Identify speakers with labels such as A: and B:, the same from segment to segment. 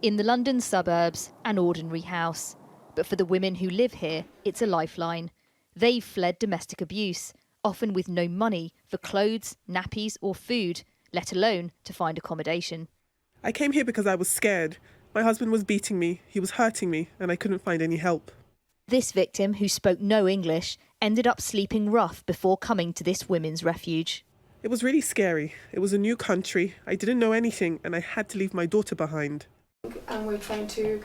A: In the London suburbs, an ordinary house. But for the women who live here, it's a lifeline. They've fled domestic abuse, often with no money for clothes, nappies or food, let alone to find accommodation.
B: I came here because I was scared. My husband was beating me, he was hurting me, and I couldn't find any help.
A: This victim, who spoke no English, ended up sleeping rough before coming to this women's refuge.
B: It was really scary. It was a new country, I didn't know anything, and I had to leave my daughter behind.
C: And we're trying to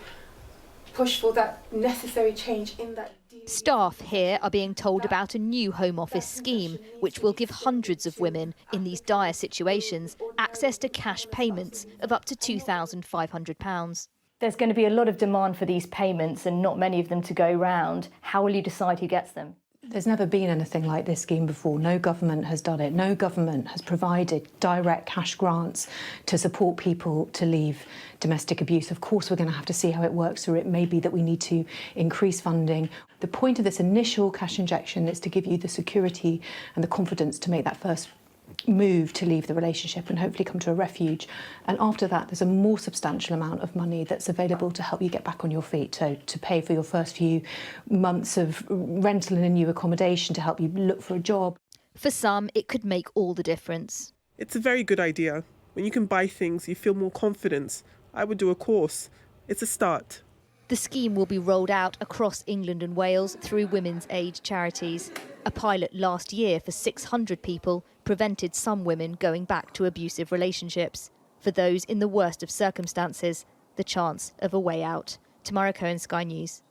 C: push for that necessary change in that.
A: Staff here are being told about a new Home Office scheme, which will give hundreds of women in these dire situations access to cash payments of up to £2,500.
D: There's going to be a lot of demand for these payments and not many of them to go round. How will you decide who gets them?
E: There's never been anything like this scheme before. No government has done it. No government has provided direct cash grants to support people to leave domestic abuse. Of course, we're going to have to see how it works through. It may be that we need to increase funding. The point of this initial cash injection is to give you the security and the confidence to make that first move to leave the relationship and hopefully come to a refuge. And after that, there's a more substantial amount of money that's available to help you get back on your feet, so to pay for your first few months of rental in a new accommodation, to help you look for a job.
A: For some, it could make all the difference.
B: It's a very good idea. When you can buy things, you feel more confidence. I would do a course. It's a start.
A: The scheme will be rolled out across England and Wales through women's aid charities. A pilot last year for 600 people prevented some women going back to abusive relationships. For those in the worst of circumstances, the chance of a way out. Tamara Cohen, Sky News.